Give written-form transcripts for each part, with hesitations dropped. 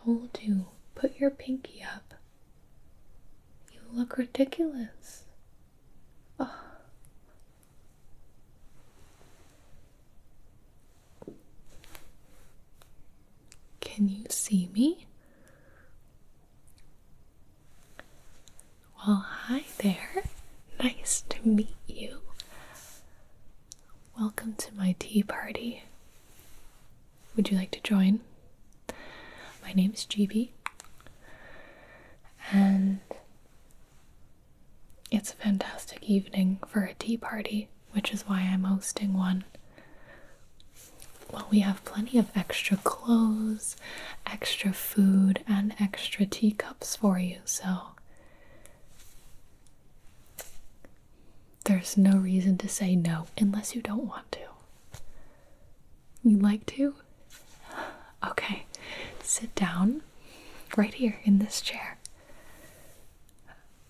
told you, put your pinky up. You look ridiculous. Oh. Can you see me? Well, hi there. Nice to meet you. Welcome to my tea party. Would you like to join? My name's GB, and it's a fantastic evening for a tea party, which is why I'm hosting one. Well, we have plenty of extra clothes, extra food, and extra teacups for you, so there's no reason to say no unless you don't want to. You'd like to? Okay, sit down right here in this chair.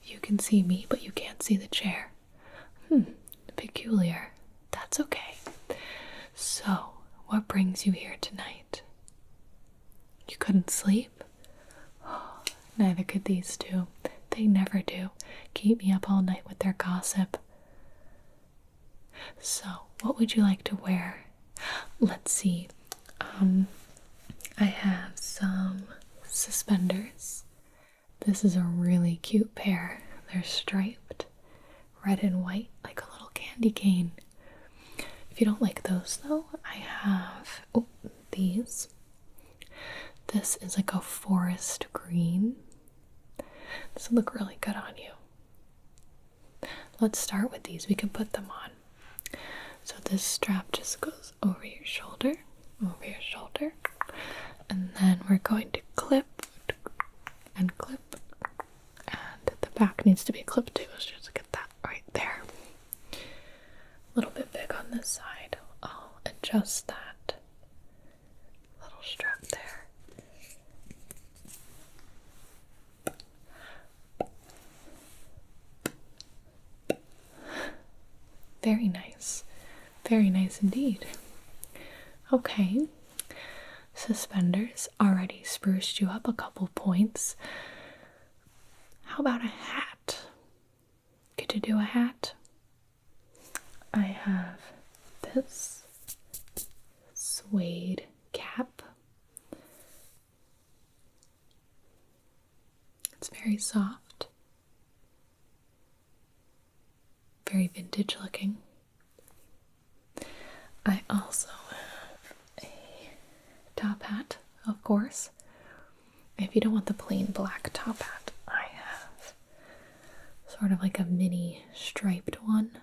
You can see me, but you can't see the chair. Peculiar. That's okay. So, what brings you here tonight? You couldn't sleep? Neither could these two. They never do. Keep me up all night with their gossip. So, what would you like to wear? Let's see. I have some suspenders. This is a really cute pair. They're striped, red and white, like a little candy cane. If you don't like those though, I have these. This is like a forest green. This will look really good on you. Let's start with these. We can put them on. So this strap just goes over your shoulder, and then we're going to clip and clip, and the back needs to be clipped too. Let's just get that right there. A little bit big on this side. I'll adjust that little strap there. Very nice. Very nice indeed. Okay. Suspenders already spruced you up a couple points. How about a hat? Could you do a hat? I have this suede cap. It's very soft. Very vintage looking. I also have a top hat, of course. If you don't want the plain black top hat, I have sort of like a mini striped one.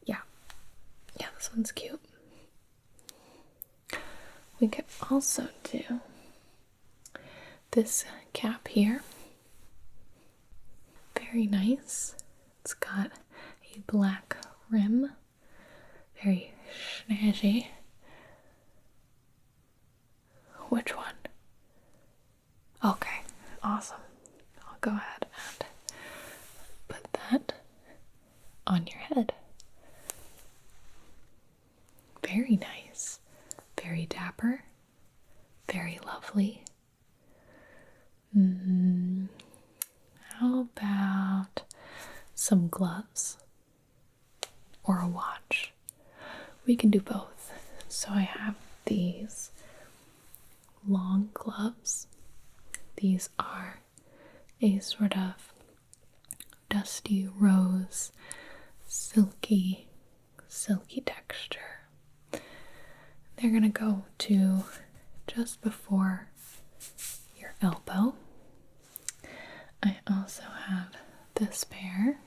Yeah, this one's cute. We could also do this cap here. Very nice. It's got a black rim. Very snazzy. Which one? Okay, awesome. I'll go ahead and put that on your head. Very nice. Very dapper. Very lovely. How about some gloves or a watch? We can do both. So I have these long gloves. These are a sort of dusty rose, silky texture. They're gonna go to just before your elbow. I also have this pair,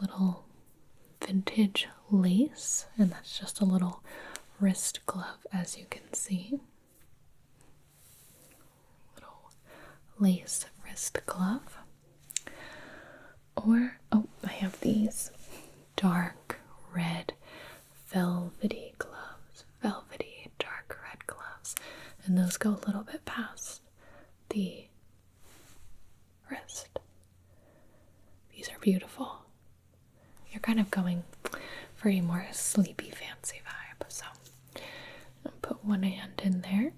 little vintage lace, and that's just a little wrist glove, as you can see. Little lace wrist glove. Or, I have these dark red velvety gloves, velvety dark red gloves, and those go a little bit past the wrist. These are beautiful. You're kind of going for a more sleepy, fancy vibe, so I'll put one hand in there.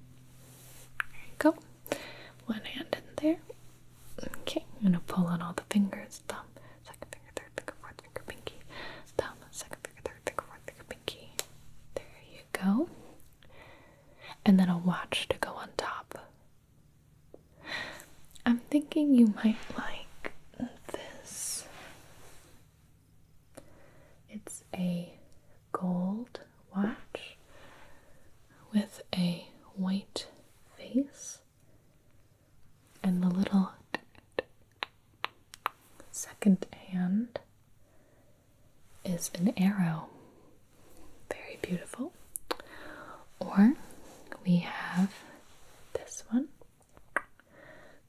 and then a watch to go on top. I'm thinking you might like this. It's a gold watch with a white face, and the little second hand is an arrow. Very beautiful. Or we have this one.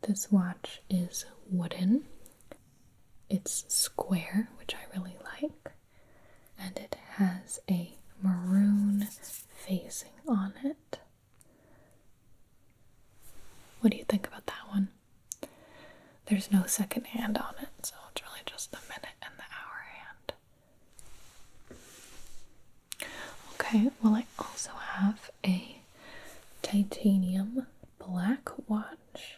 This watch is wooden. It's square, which I really like, and it has a maroon facing on it. What do you think about that one? There's no second hand on it, so it's really just the minute and the hour hand. Okay, well, I also have a titanium black watch,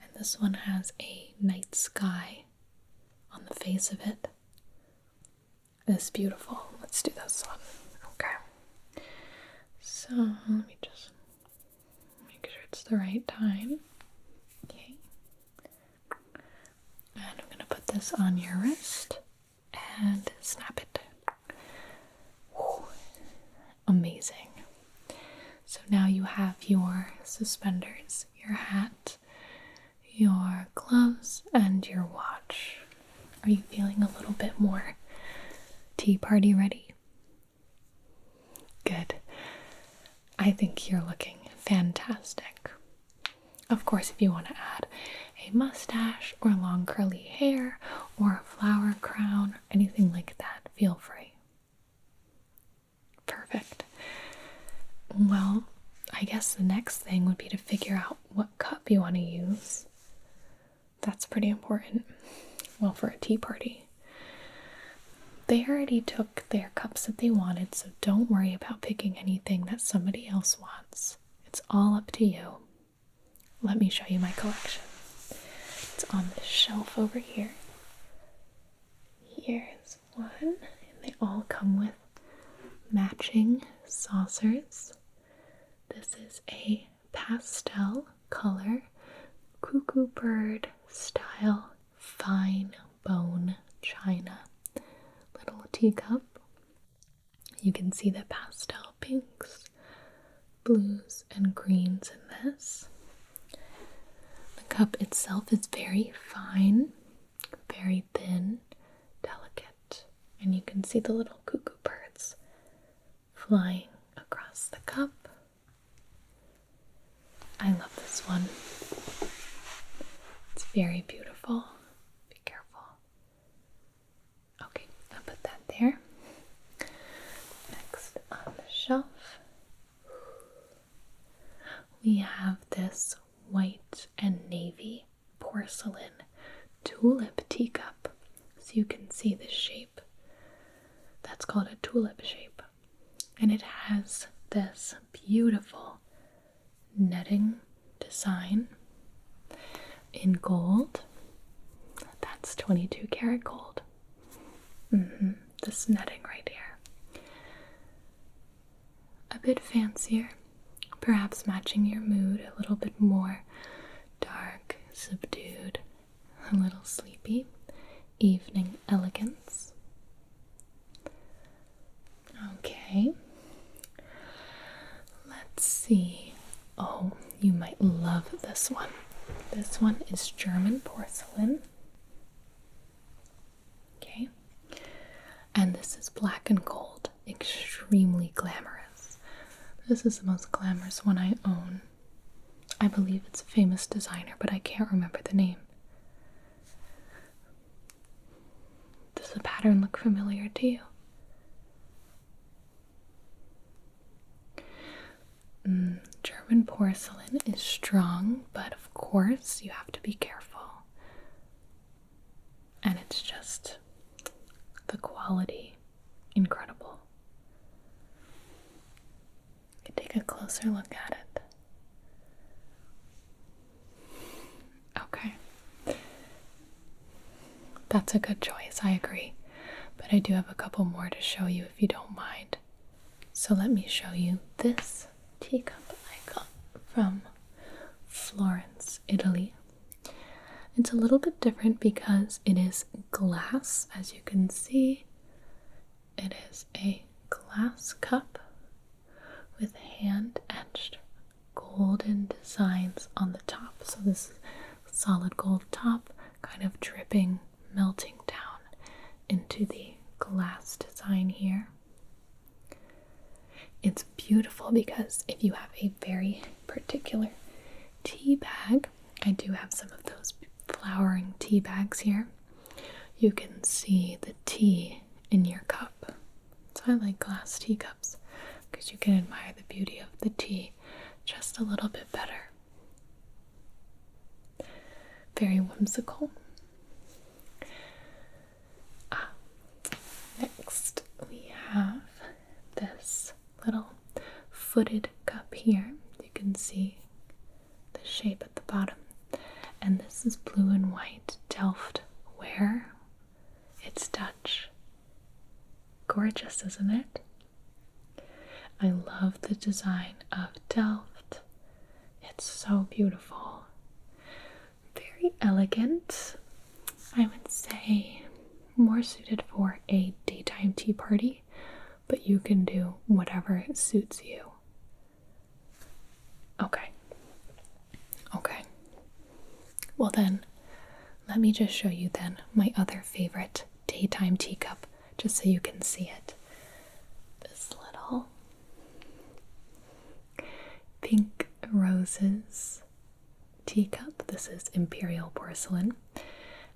and this one has a night sky on the face of it. It's beautiful. Let's do this one. Okay. So let me just make sure it's the right time. Okay. And I'm going to put this on your wrist and snap it. Whew. Amazing. So now you have your suspenders, your hat, your gloves, and your watch. Are you feeling a little bit more tea party ready? Good. I think you're looking fantastic. Of course, if you want to add a mustache or long curly hair or a flower crown, anything like that, feel free. Perfect. Well, I guess the next thing would be to figure out what cup you want to use. That's pretty important. Well, for a tea party. They already took their cups that they wanted, so don't worry about picking anything that somebody else wants. It's all up to you. Let me show you my collection. It's on this shelf over here. Here's one, and they all come with matching saucers. This is a pastel color cuckoo bird style fine bone china little teacup. You can see the pastel pinks, blues, and greens in this. The cup itself is very fine, very thin, delicate, and you can see the little cuckoo birds flying across the cup. I love this one. It's very beautiful. Be careful. Okay, I'll put that there. Next on the shelf, we have this white and navy porcelain tulip teacup. So you can see the shape. That's called a tulip shape. And it has this beautiful netting design in gold. That's 22 karat gold. This netting right here. A bit fancier, perhaps matching your mood a little bit more. Dark, subdued, a little sleepy. Evening elegance. Okay. Let's see. Oh, you might love this one. This one is German porcelain. Okay. And this is black and gold. Extremely glamorous. This is the most glamorous one I own. I believe it's a famous designer, but I can't remember the name. Does the pattern look familiar to you? German porcelain is strong, but of course you have to be careful. And it's just the quality incredible. You can take a closer look at it. Okay. That's a good choice, I agree. But I do have a couple more to show you if you don't mind. So let me show you this teacup I got from Florence, Italy. It's a little bit different because it is glass, as you can see. It is a glass cup with hand-etched golden designs on the top. So this solid gold top kind of dripping, melting down into the glass design here. It's beautiful because if you have a very particular tea bag, I do have some of those flowering tea bags here, you can see the tea in your cup. So I like glass teacups because you can admire the beauty of the tea just a little bit better. Very whimsical. Next we have this little footed cup here. You can see the shape at the bottom. And this is blue and white Delft ware. It's Dutch. Gorgeous, isn't it? I love the design of Delft. It's so beautiful. Very elegant. I would say more suited for a daytime tea party, but you can do whatever suits you. Okay. Well then, let me just show you then my other favorite daytime teacup, just so you can see it. This little pink roses teacup. This is imperial porcelain,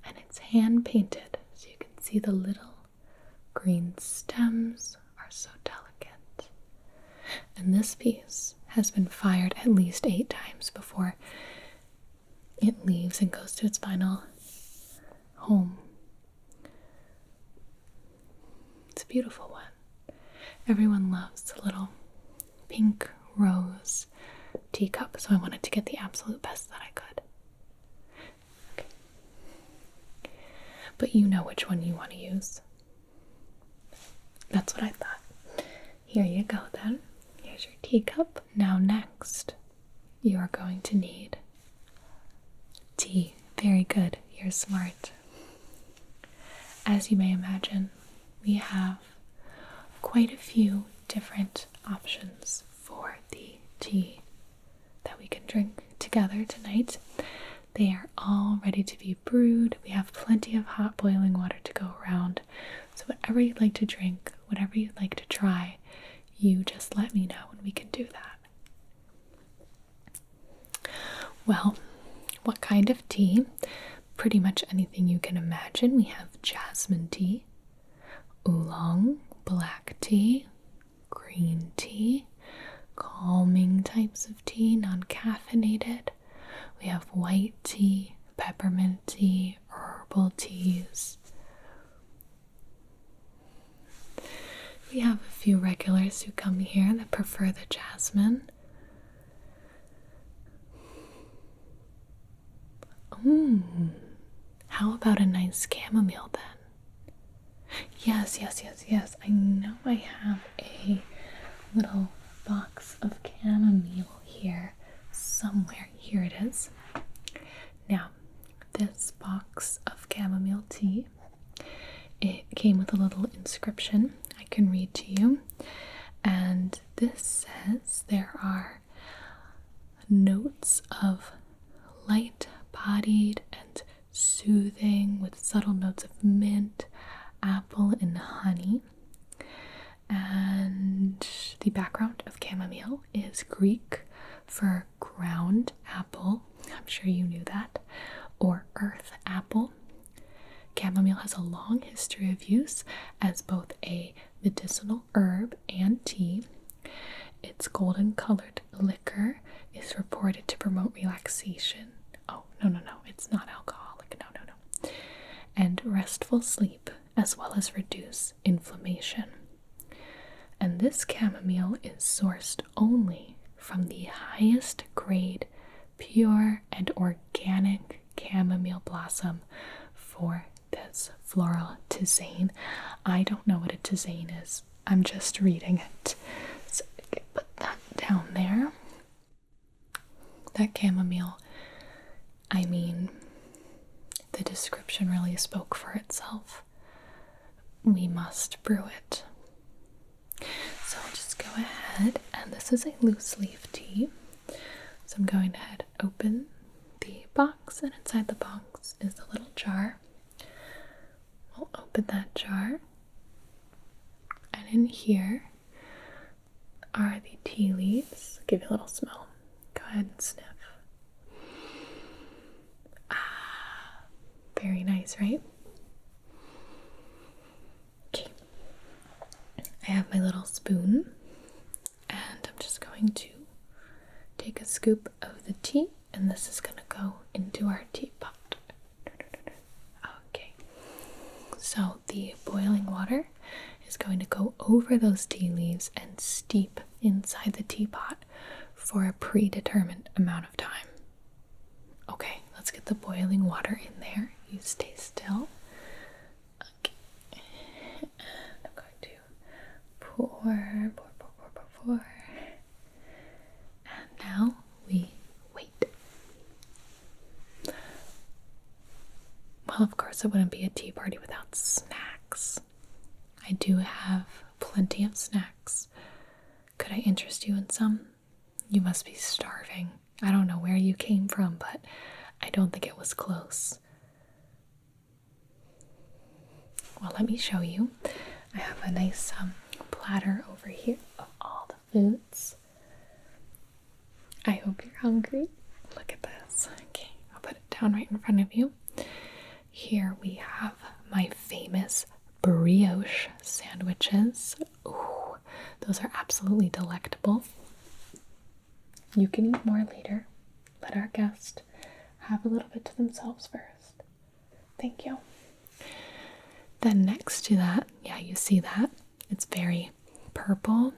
and it's hand painted, so you can see the little green stems are so delicate. And this piece has been fired at least 8 times before it leaves and goes to its final home. It's a beautiful one. Everyone loves the little pink rose teacup, so I wanted to get the absolute best that I could. Okay. But you know which one you want to use. That's what I thought. Here you go then. Here's your teacup. Now next, you are going to need tea. Very good. You're smart. As you may imagine, we have quite a few different options for the tea that we can drink together tonight. They are all ready to be brewed. We have plenty of hot boiling water to go around. So whatever you'd like to drink, whatever you'd like to try, you just let me know and we can do that. Well, what kind of tea? Pretty much anything you can imagine. We have jasmine tea, oolong, black tea, green tea, calming types of tea, non-caffeinated. We have white tea, peppermint tea, herbal teas. We have a few regulars who come here that prefer the jasmine. How about a nice chamomile then? Yes. I know I have a little box of chamomile here somewhere. Here it is. Now, this box of chamomile tea, it came with a little inscription I can read to you. And this says there are notes of light-bodied and soothing with subtle notes of mint, apple, and honey. And the background of chamomile is Greek for ground apple. I'm sure you knew that. Or earth apple. Chamomile has a long history of use as both a medicinal herb and tea. Its golden colored liquor is reported to promote relaxation. Oh, no, it's not alcoholic. No. And restful sleep, as well as reduce inflammation. And this chamomile is sourced only from the highest grade, pure and organic chamomile blossom for this floral tisane. I don't know what a tisane is. I'm just reading it. So I can put that that down there. That chamomile, I mean, the description really spoke for itself. We must brew it. So I'll just go ahead, and this is a loose leaf tea. So I'm going ahead, open the box, and inside the box is a little jar. We'll open that jar, and in here are the tea leaves. I'll give you a little smell. Go ahead and sniff. Ah, very nice, right? Okay. I have my little spoon, and I'm just going to take a scoop of the tea, and this is going to go into our teapot. Okay. So the boiling water is going to go over those tea leaves and steep inside the teapot for a predetermined amount of time. Okay, let's get the boiling water in there. You stay still. Okay. And I'm going to pour. And now we wait. Well, of course, it wouldn't be a tea party without snacks. I do have plenty of snacks. Could I interest you in some? You must be starving. I don't know where you came from, but I don't think it was close. Well, let me show you. I have a nice platter over here of all the foods. I hope you're hungry. Look at this. Okay, I'll put it down right in front of you. Here we have my famous brioche sandwiches. Ooh, those are absolutely delectable. You can eat more later. Let our guest have a little bit to themselves first. Thank you. Then next to that, yeah, you see that? It's very purple.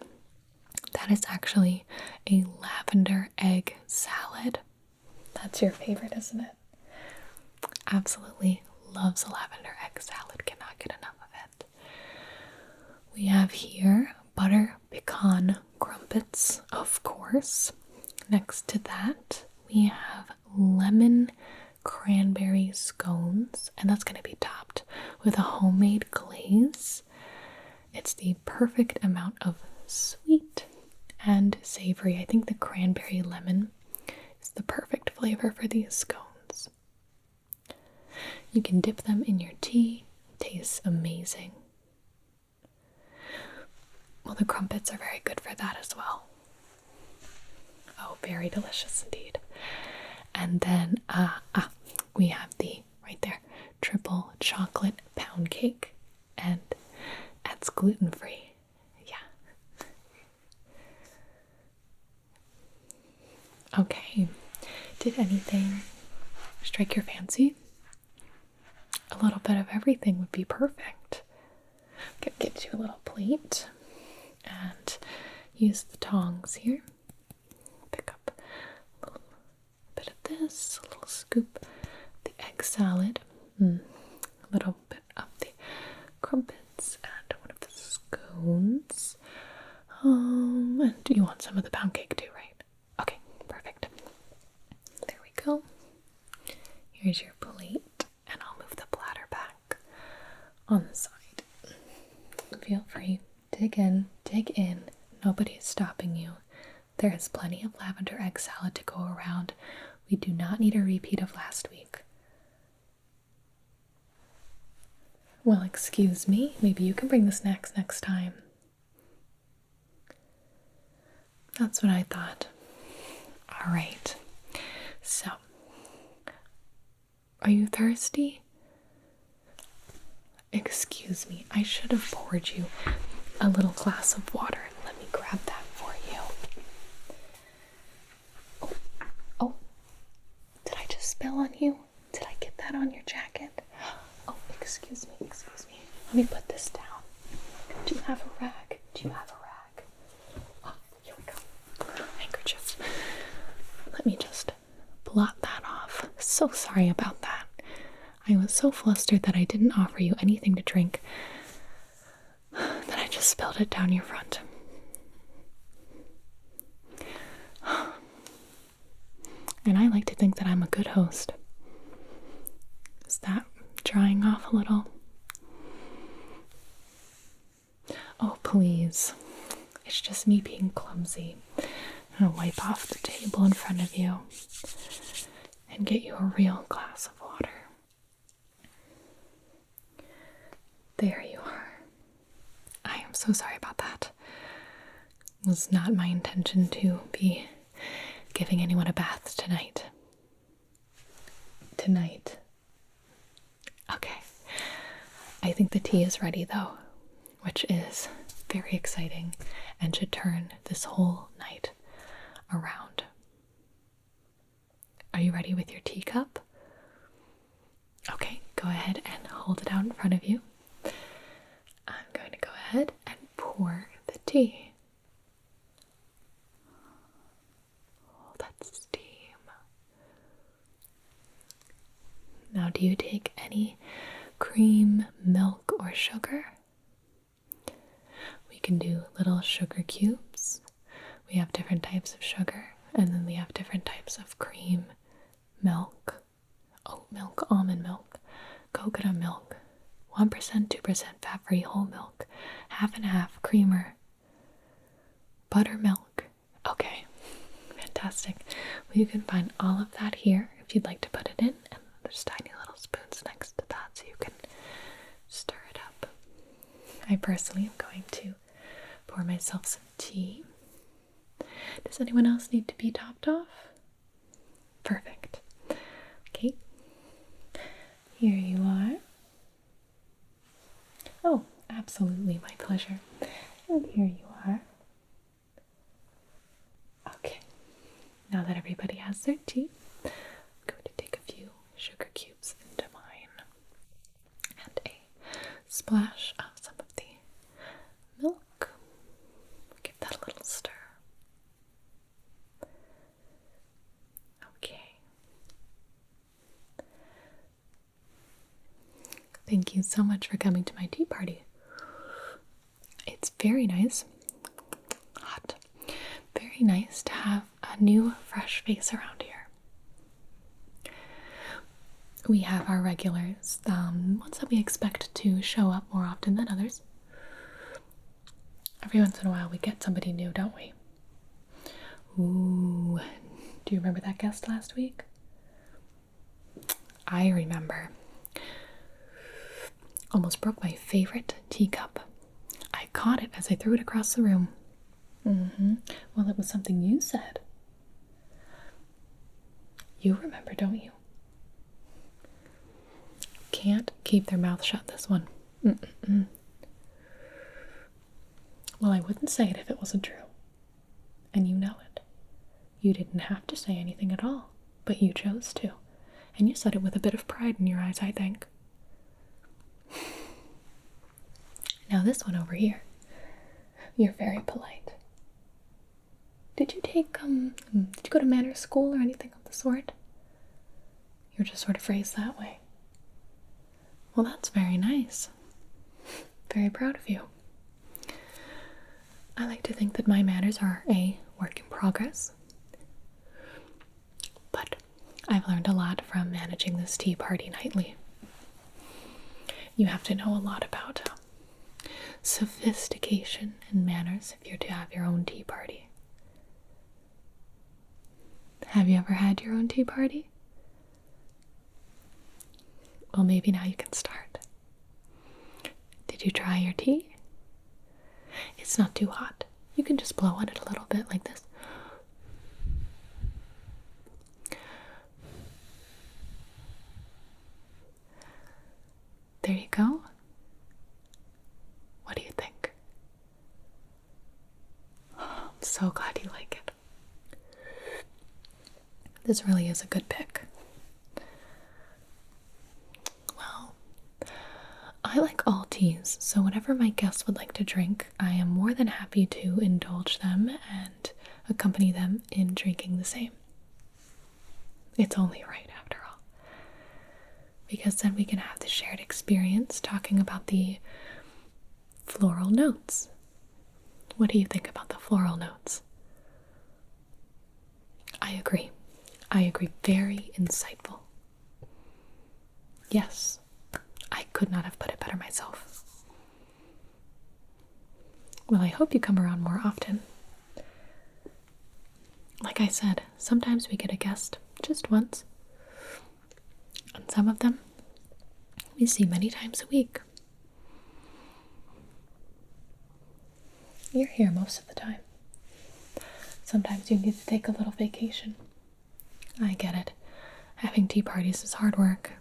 That is actually a lavender egg salad. That's your favorite, isn't it? Absolutely loves a lavender egg salad. Cannot get enough of it. We have here butter pecan crumpets, of course. Next to that, we have lemon cranberry scones, and that's going to be topped with a homemade glaze. It's the perfect amount of sweet and savory. I think the cranberry lemon is the perfect flavor for these scones. You can dip them in your tea. Tastes amazing. Well, the crumpets are very good for that as well. Oh, very delicious indeed. And then we have the, right there, triple chocolate pound cake. And that's gluten-free. Yeah. Okay. Did anything strike your fancy? A little bit of everything would be perfect. Get you a little plate and use the tongs here. Pick up a little bit of this, a little scoop of the egg salad, a little bit of the crumpets, and one of the scones. And you want some of the pound cake too, right? Okay, perfect. There we go. Here's your plate, and I'll move the platter back on the side. Feel free. Dig in. Nobody is stopping you. There is plenty of lavender egg salad to go around. We do not need a repeat of last week. Well, excuse me. Maybe you can bring the snacks next time. That's what I thought. All right. So, are you thirsty? Excuse me. I should have poured you a little glass of water. Let me grab that for you. Oh, did I just spill on you? Did I get that on your jacket? Oh, excuse me. Let me put this down. Do you have a rag? Oh, here we go. Handkerchief. Let me just blot that off. So sorry about that. I was so flustered that I didn't offer you anything to drink that I just spilled it down your front. And I like to think that I'm a good host. Is that drying off a little? Oh, please. It's just me being clumsy. I'm gonna wipe off the table in front of you and get you a real glass of water. There you are. I am so sorry about that. It was not my intention to be giving anyone a bath tonight. Okay. I think the tea is ready though, which is very exciting and should turn this whole night around. Are you ready with your teacup? Okay, go ahead and hold it out in front of you. I'm going to go ahead and pour the tea. Oh, that's steam. Now, do you take any cream, milk, or sugar? We can do little sugar cubes. We have different types of sugar, and then we have different types of cream, milk, oat milk, almond milk, coconut milk, 1%, 2% fat-free whole milk, half and half creamer, buttermilk. Okay, fantastic. Well, you can find all of that here if you'd like to put it in, and there's tiny little spoons next to that so you can stir it up. I personally am going to pour myself some tea. Does anyone else need to be topped off? Perfect. Okay. Here you are. Oh, absolutely, my pleasure. And here you are. Okay. Now that everybody has their tea, I'm going to take a few sugar cubes into mine and a splash of some of the milk. Give that a little stir. Okay. Thank you so much for coming to my tea party. It's very nice, hot, very nice to have a new fresh face around here. We have our regulars, ones that we expect to show up more often than others. Every once in a while we get somebody new, don't we? Ooh, do you remember that guest last week? I remember. Almost broke my favorite teacup. I caught it as I threw it across the room. Well, it was something you said. You remember, don't you? Can't keep their mouth shut, this one. Well, I wouldn't say it if it wasn't true. And you know it. You didn't have to say anything at all, but you chose to. And you said it with a bit of pride in your eyes, I think. Now this one over here. You're very polite. Did you go to manners school or anything of the sort? You're just sort of phrased that way. Well, that's very nice. Very proud of you. I like to think that my manners are a work in progress. But I've learned a lot from managing this tea party nightly. You have to know a lot about sophistication and manners if you're to have your own tea party. Have you ever had your own tea party? Well, maybe now you can start. Did you try your tea? It's not too hot. You can just blow on it a little bit like this. There you go. What do you think? Oh, I'm so glad you like it. This really is a good pick. Well, I like all teas, so whatever my guests would like to drink, I am more than happy to indulge them and accompany them in drinking the same. It's only right, after all. Because then we can have the shared experience talking about the floral notes. What do you think about the floral notes? I agree. I agree. Very insightful. Yes, I could not have put it better myself. Well, I hope you come around more often. Like I said, sometimes we get a guest just once, and some of them we see many times a week. You're here most of the time. Sometimes you need to take a little vacation. I get it. Having tea parties is hard work.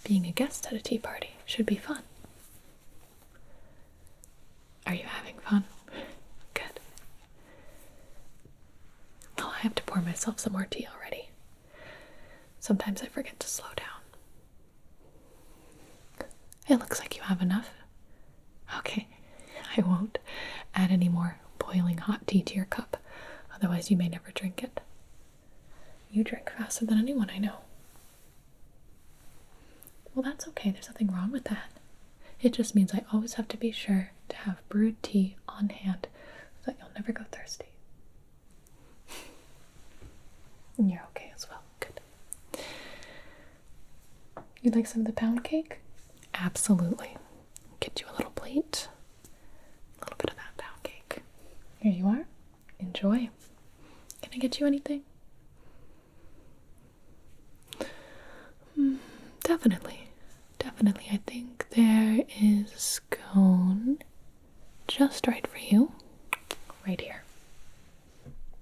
Being a guest at a tea party should be fun. Are you having fun? Good. Well, I have to pour myself some more tea already. Sometimes I forget to slow down. It looks like you have enough. Okay, I won't add any more boiling hot tea to your cup, otherwise you may never drink it. You drink faster than anyone I know. Well, that's okay, there's nothing wrong with that. It just means I always have to be sure to have brewed tea on hand so that you'll never go thirsty. And you're okay as well. Good. You'd like some of the pound cake? Absolutely. Get you a little plate. A little bit of that pound cake. Here you are. Enjoy. Can I get you anything? Definitely. Definitely. I think there is a scone just right for you. Right here.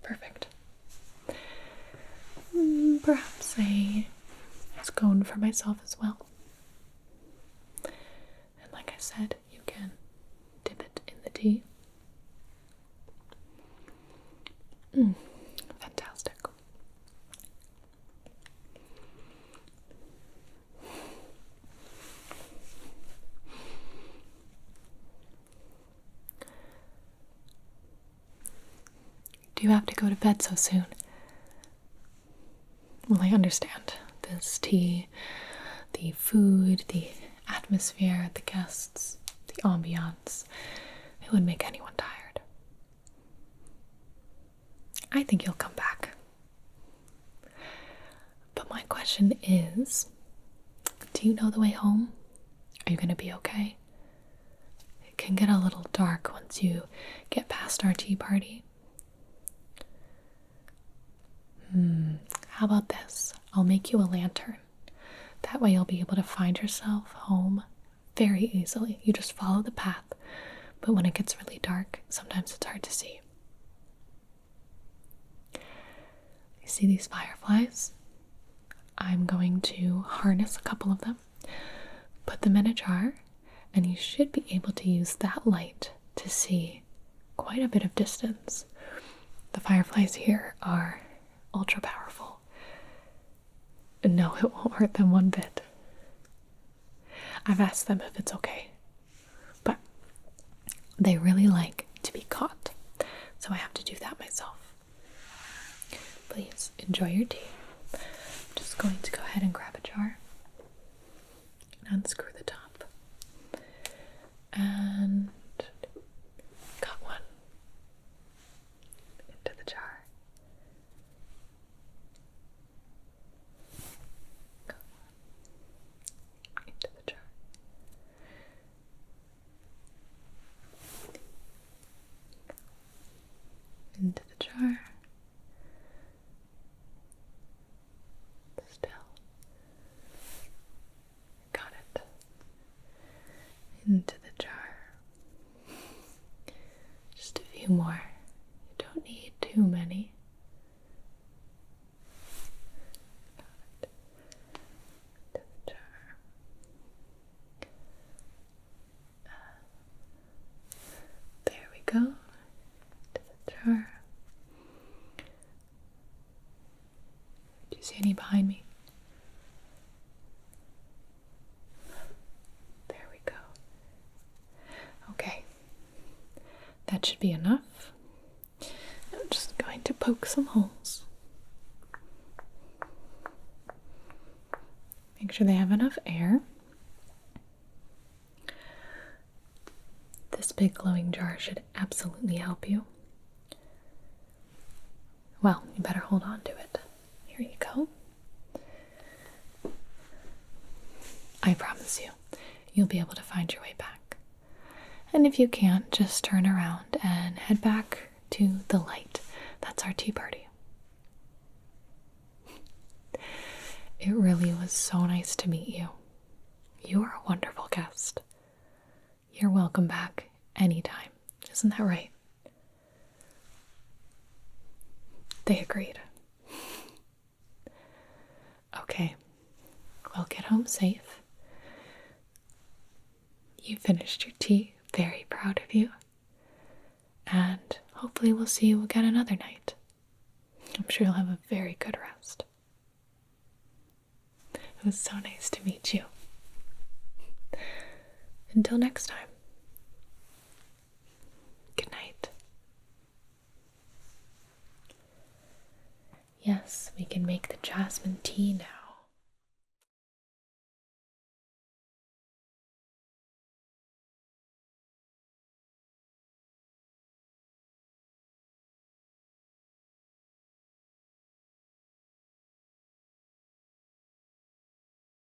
Perfect. Perhaps a scone for myself as well. And like I said, you can dip it in the tea. Fantastic. Do you have to go to bed so soon? Well, I understand. This tea, the food, the atmosphere, the guests, the ambiance, it would make anyone tired. I think you'll come back. But my question is, do you know the way home? Are you going to be okay? It can get a little dark once you get past our tea party. How about this? I'll make you a lantern. That way you'll be able to find yourself home very easily. You just follow the path. But when it gets really dark, sometimes it's hard to see. You see these fireflies? I'm going to harness a couple of them, put them in a jar, and you should be able to use that light to see quite a bit of distance. The fireflies here are ultra powerful. No, it won't hurt them one bit. I've asked them if it's okay, but they really like to be caught, so I have to do that myself. Please enjoy your tea. I'm just going to go ahead and grab a jar and unscrew the top. And got one into the jar. Into the jar. Into the jar. Still. Got it. Into the jar. Just a few more. You don't need too many. Got it. Into the jar. There we go. Into the jar. Do you see any behind me? There we go. Okay. That should be enough. I'm just going to poke some holes. Make sure they have enough air. This big glowing jar should absolutely help you. Well, you better hold on to it. Here you you'll be able to find your way back. And if you can't, just turn around and head back to the light. That's our tea party. It really was so nice to meet you. You are a wonderful guest. You're welcome back anytime. Isn't that right? They agreed. Okay, well, get home safe. You finished your tea. Very proud of you. And hopefully we'll see you again another night. I'm sure you'll have a very good rest. It was so nice to meet you. Until next time. Good night. Yes, we can make the jasmine tea now.